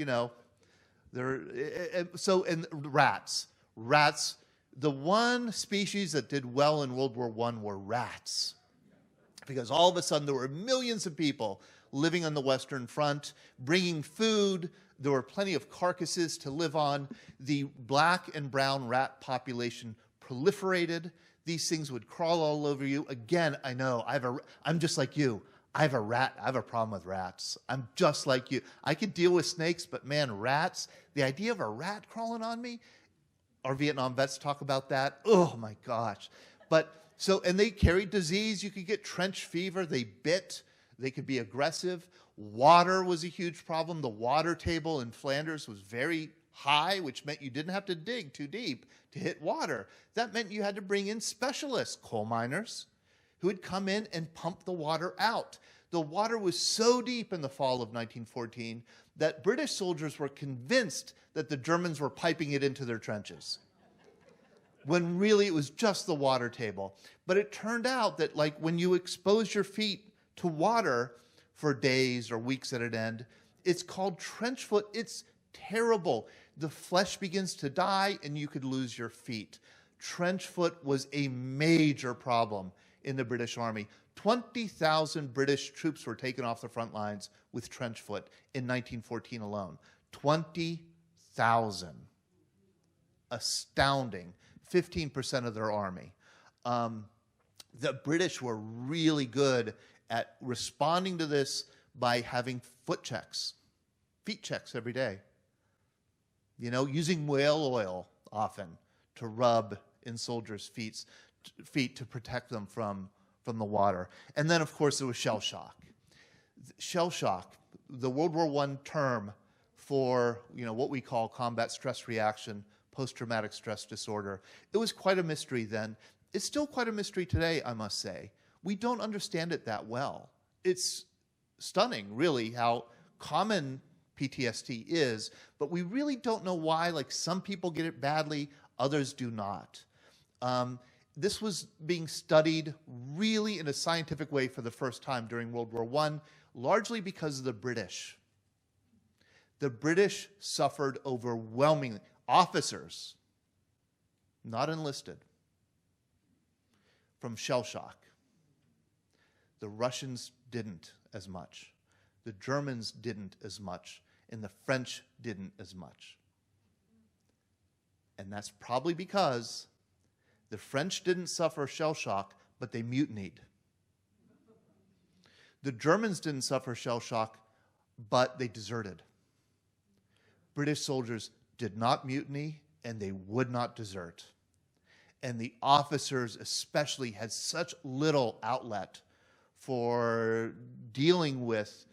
rats. Rats, the one species that did well in World War I were rats. Because all of a sudden there were millions of people living on the Western Front, bringing food. There were plenty of carcasses to live on. The black and brown rat population proliferated. These things would crawl all over you. Again, I know, I'm just like you. I have a problem with rats. I'm just like you. I could deal with snakes, but man, rats, the idea of a rat crawling on me, our Vietnam vets talk about that. Oh my gosh. And they carried disease. You could get trench fever. They bit. They could be aggressive. Water was a huge problem. The water table in Flanders was very high, which meant you didn't have to dig too deep to hit water. That meant you had to bring in specialists, coal miners, who would come in and pump the water out. The water was so deep in the fall of 1914 that British soldiers were convinced that the Germans were piping it into their trenches, when really it was just the water table. But it turned out that when you expose your feet to water for days or weeks at an end, it's called trench foot. It's terrible. The flesh begins to die and you could lose your feet. Trench foot was a major problem in the British Army. 20,000 British troops were taken off the front lines with trench foot in 1914 alone. 20,000. Astounding. 15% of their army. The British were really good at responding to this by having feet checks every day. You know, using whale oil often to rub in soldiers' feet to protect them from the water. And then, of course, there was shell shock. Shell shock, the World War I term for, you know, what we call combat stress reaction, post-traumatic stress disorder. It was quite a mystery then. It's still quite a mystery today, I must say. We don't understand it that well. It's stunning, really, how common PTSD is, but we really don't know why. Like, some people get it badly, others do not. This was being studied really in a scientific way for the first time during World War I, largely because of the British. The British suffered overwhelmingly. Officers, not enlisted, from shell shock. The Russians didn't as much. The Germans didn't as much. And the French didn't as much. And that's probably because the French didn't suffer shell shock, but they mutinied. The Germans didn't suffer shell shock, but they deserted. British soldiers did not mutiny, and they would not desert. And the officers especially had such little outlet for dealing with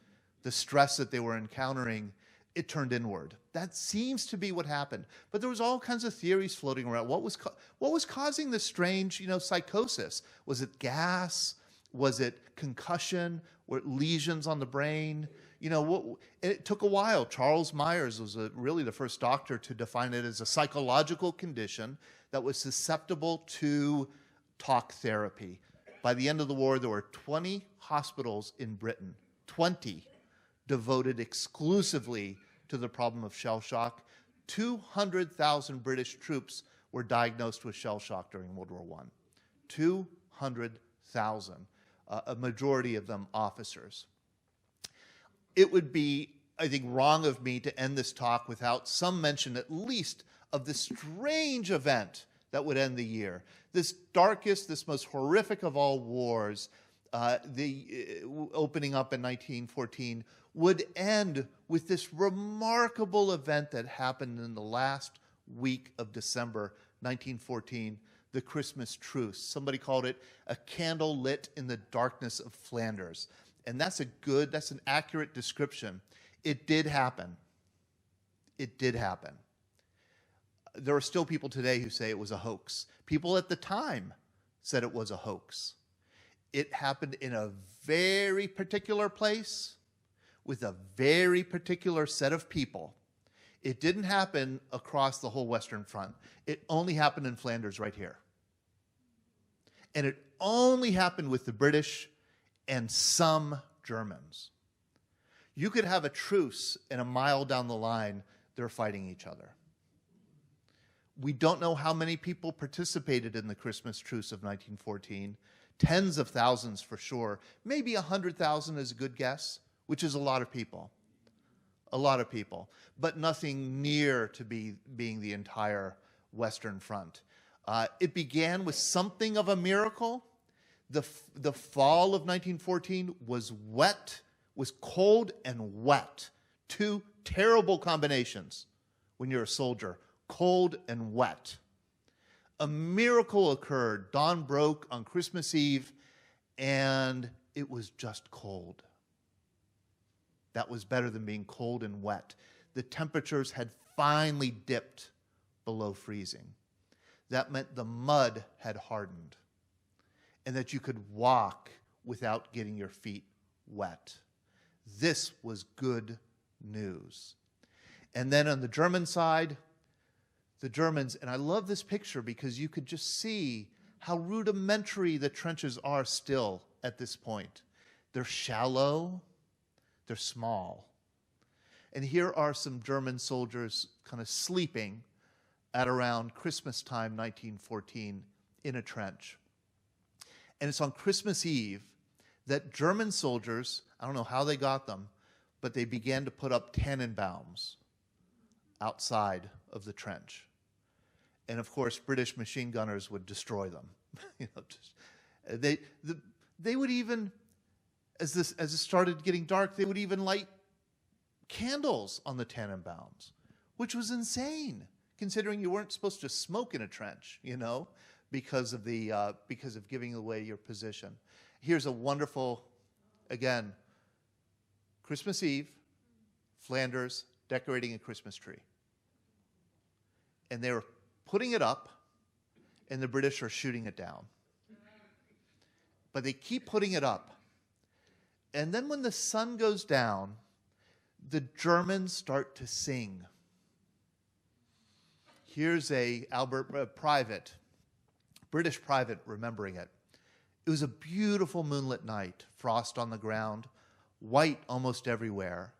the stress that they were encountering, it turned inward. That seems to be what happened. But there was all kinds of theories floating around. What was causing this strange, psychosis? Was it gas? Was it concussion? Were it lesions on the brain? It took a while. Charles Myers was really the first doctor to define it as a psychological condition that was susceptible to talk therapy. By the end of the war, there were 20 hospitals in Britain, 20, devoted exclusively to the problem of shell shock. 200,000 British troops were diagnosed with shell shock during World War I. 200,000, a majority of them officers. It would be, I think, wrong of me to end this talk without some mention at least of this strange event that would end the year. This darkest, this most horrific of all wars, opening up in 1914, would end with this remarkable event that happened in the last week of December 1914, the Christmas truce. Somebody called it a candle lit in the darkness of Flanders. And that's an accurate description. It did happen. It did happen. There are still people today who say it was a hoax. People at the time said it was a hoax. It happened in a very particular place with a very particular set of people. It didn't happen across the whole Western Front. It only happened in Flanders right here. And it only happened with the British and some Germans. You could have a truce, and a mile down the line, they're fighting each other. We don't know how many people participated in the Christmas truce of 1914. Tens of thousands for sure. Maybe 100,000 is a good guess, which is a lot of people. A lot of people. But nothing near to being the entire Western Front. It began with something of a miracle. The fall of 1914 was wet, was cold and wet. Two terrible combinations when you're a soldier, cold and wet. A miracle occurred. Dawn broke on Christmas Eve, and it was just cold. That was better than being cold and wet. The temperatures had finally dipped below freezing. That meant the mud had hardened, and that you could walk without getting your feet wet. This was good news. And then on the German side, the Germans, and I love this picture because you could just see how rudimentary the trenches are still at this point. They're shallow, they're small. And here are some German soldiers kind of sleeping at around Christmas time, 1914, in a trench. And it's on Christmas Eve that German soldiers, I don't know how they got them, but they began to put up Tannenbaums outside of the trench. And of course, British machine gunners would destroy them. They would even, as it started getting dark, they would even light candles on the Tannenbaums, which was insane, considering you weren't supposed to smoke in a trench, because of giving away your position. Here's a wonderful, again, Christmas Eve, Flanders, decorating a Christmas tree. And they were putting it up, and the British are shooting it down. But they keep putting it up. And then when the sun goes down, the Germans start to sing. Here's a British private remembering it. It was a beautiful moonlit night, frost on the ground, white almost everywhere.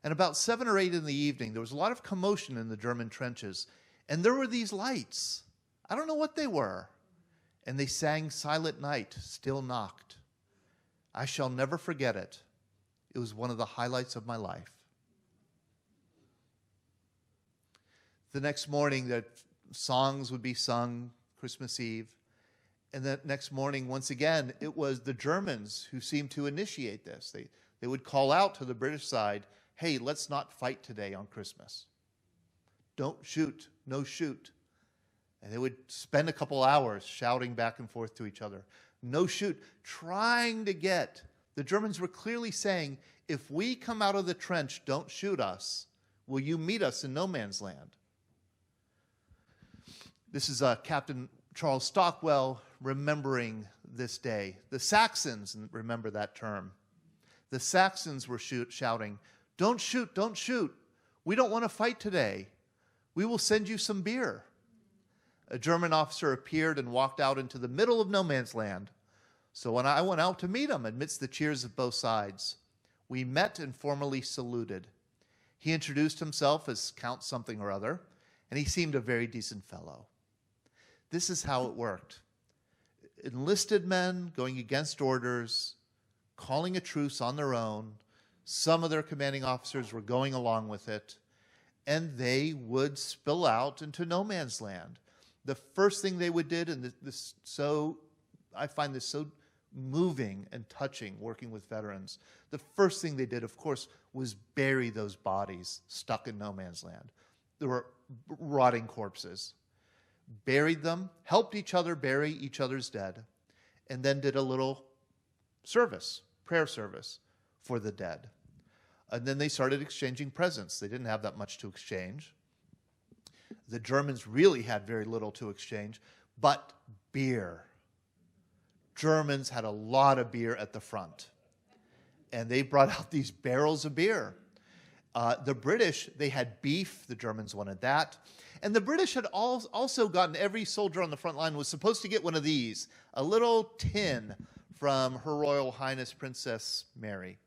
And about 7 or 8 in the evening, there was a lot of commotion in the German trenches. And there were these lights. I don't know what they were. And they sang Silent Night, Still Knocked. I shall never forget it. It was one of the highlights of my life. The next morning, the songs would be sung, Christmas Eve. And the next morning, once again, it was the Germans who seemed to initiate this. They would call out to the British side, hey, let's not fight today on Christmas. Don't shoot, no shoot. And they would spend a couple hours shouting back and forth to each other. No shoot, trying to get. The Germans were clearly saying, if we come out of the trench, don't shoot us. Will you meet us in no man's land? This is Captain Charles Stockwell remembering this day. The Saxons, remember that term. The Saxons were shouting, don't shoot, don't shoot. We don't want to fight today. We will send you some beer. A German officer appeared and walked out into the middle of no man's land. So when I went out to meet him amidst the cheers of both sides, we met and formally saluted. He introduced himself as Count something or other, and he seemed a very decent fellow. This is how it worked. Enlisted men going against orders, calling a truce on their own. Some of their commanding officers were going along with it, and they would spill out into no man's land. The first thing they would did, and I find this so moving and touching working with veterans, the first thing they did, of course, was bury those bodies stuck in no man's land. There were rotting corpses. Buried them, helped each other bury each other's dead, and then did a little service, prayer service for the dead. And then they started exchanging presents. They didn't have that much to exchange. The Germans really had very little to exchange, but beer. Germans had a lot of beer at the front, and they brought out these barrels of beer. The British, they had beef. The Germans wanted that. And the British had also gotten, every soldier on the front line was supposed to get one of these, a little tin from Her Royal Highness Princess Mary,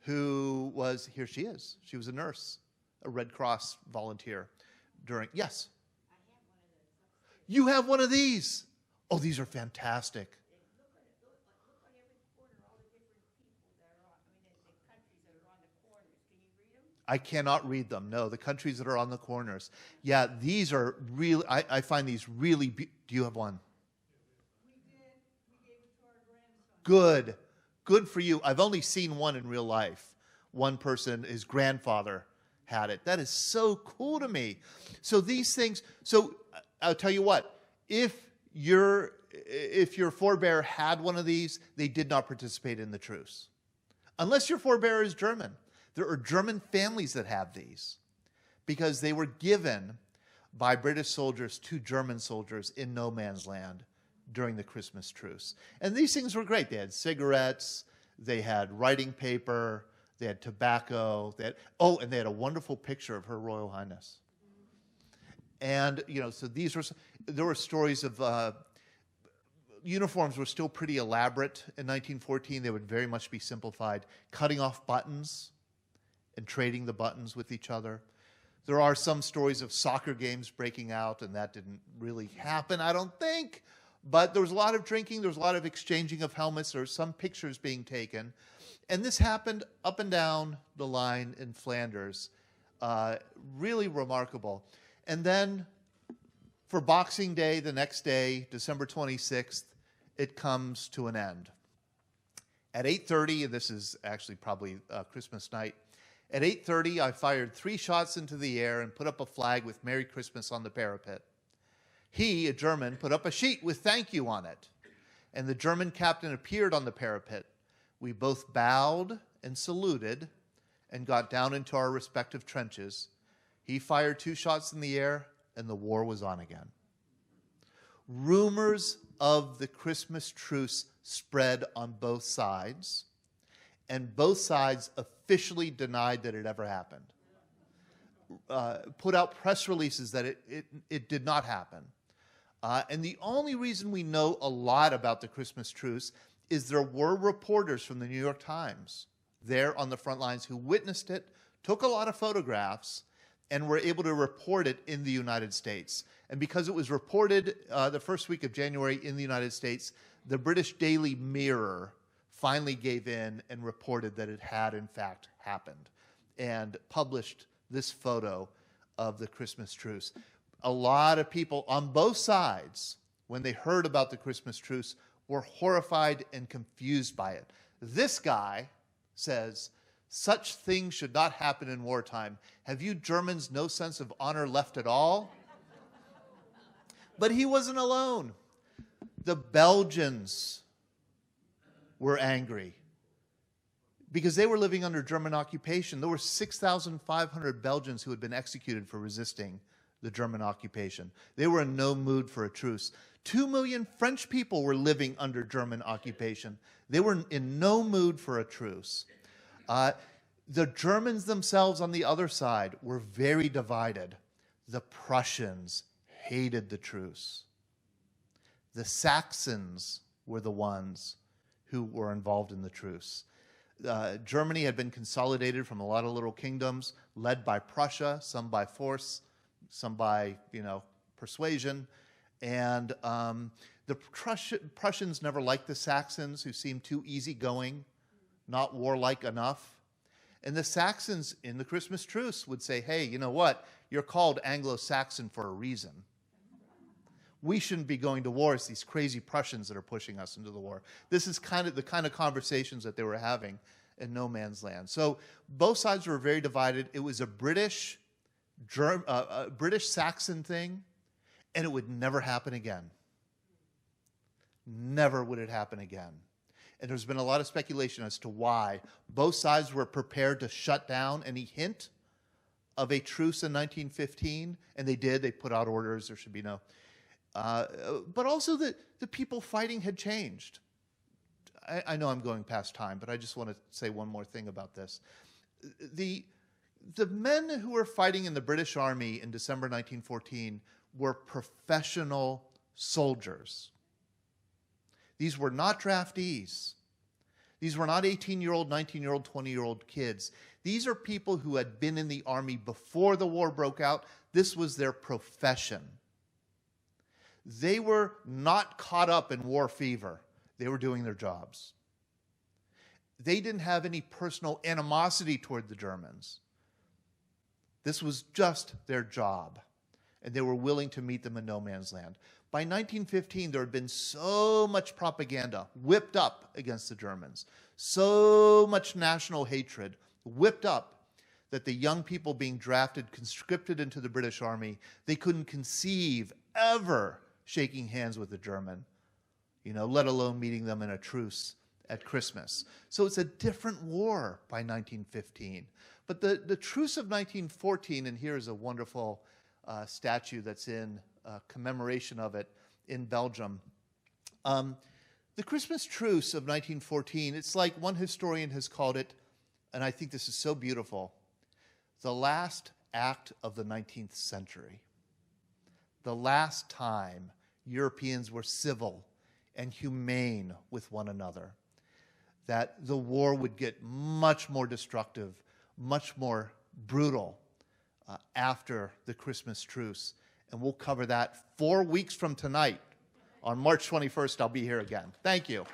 who was, here she is. She was a nurse, a Red Cross volunteer yes? I have one of those. You have one of these. Oh, these are fantastic. Look on every corner, all the different people that are on, the countries that are on the corners. Can you read them? I cannot read them. No, the countries that are on the corners. Yeah, these are really, I find these really, do you have one? We did. We gave it to our grandson. Good. Good for you. I've only seen one in real life. One person, his grandfather had it. That is so cool to me. So these things, so I'll tell you what, if your forebear had one of these, they did not participate in the truce. Unless your forebear is German. There are German families that have these because they were given by British soldiers to German soldiers in no man's land during the Christmas truce. And these things were great. They had cigarettes, they had writing paper, they had tobacco, and they had a wonderful picture of Her Royal Highness. And, so there were stories of, uniforms were still pretty elaborate in 1914. They would very much be simplified, cutting off buttons and trading the buttons with each other. There are some stories of soccer games breaking out, and that didn't really happen, I don't think. But there was a lot of drinking, there was a lot of exchanging of helmets, there were some pictures being taken. And this happened up and down the line in Flanders. Really remarkable. And then for Boxing Day, the next day, December 26th, it comes to an end. At 8:30, and this is actually probably Christmas night, at 8:30, I fired 3 shots into the air and put up a flag with Merry Christmas on the parapet. He, a German, put up a sheet with thank you on it. And the German captain appeared on the parapet. We both bowed and saluted and got down into our respective trenches. He fired 2 shots in the air, and the war was on again. Rumors of the Christmas truce spread on both sides, and both sides officially denied that it ever happened. Put out press releases that it did not happen. And the only reason we know a lot about the Christmas truce is there were reporters from the New York Times there on the front lines who witnessed it, took a lot of photographs, and were able to report it in the United States. And because it was reported the first week of January in the United States, the British Daily Mirror finally gave in and reported that it had in fact happened and published this photo of the Christmas truce. A lot of people on both sides, when they heard about the Christmas truce, were horrified and confused by it. This guy says, such things should not happen in wartime. Have you Germans no sense of honor left at all? But he wasn't alone. The Belgians were angry because they were living under German occupation. There were 6,500 Belgians who had been executed for resisting the German occupation. They were in no mood for a truce. 2 million French people were living under German occupation. They were in no mood for a truce. The Germans themselves on the other side were very divided. The Prussians hated the truce. The Saxons were the ones who were involved in the truce. Germany had been consolidated from a lot of little kingdoms, led by Prussia, some by force, some by, persuasion. And the Prussians never liked the Saxons, who seemed too easygoing, not warlike enough. And the Saxons in the Christmas truce would say, hey, you know what? You're called Anglo-Saxon for a reason. We shouldn't be going to war. It's these crazy Prussians that are pushing us into the war. This is the kind of conversations that they were having in no man's land. So both sides were very divided. It was a British Saxon thing, and it would never happen again. Never would it happen again. And there's been a lot of speculation as to why. Both sides were prepared to shut down any hint of a truce in 1915, and they did. They put out orders. There should be no... but also the people fighting had changed. I know I'm going past time, but I just want to say one more thing about this. The men who were fighting in the British Army in December 1914 were professional soldiers. These were not draftees. These were not 18-year-old, 19-year-old, 20-year-old kids. These are people who had been in the Army before the war broke out. This was their profession. They were not caught up in war fever. They were doing their jobs. They didn't have any personal animosity toward the Germans. This was just their job, and they were willing to meet them in no man's land. By 1915, there had been so much propaganda whipped up against the Germans, so much national hatred whipped up, that the young people being drafted, conscripted into the British Army, they couldn't conceive ever shaking hands with a German, let alone meeting them in a truce at Christmas. So it's a different war by 1915. But the truce of 1914, and here is a wonderful statue that's in commemoration of it in Belgium. The Christmas truce of 1914, it's like one historian has called it, and I think this is so beautiful, the last act of the 19th century. The last time Europeans were civil and humane with one another. That the war would get much more destructive, much more brutal after the Christmas truce. And we'll cover that 4 weeks from tonight On March 21st, I'll be here again. Thank you.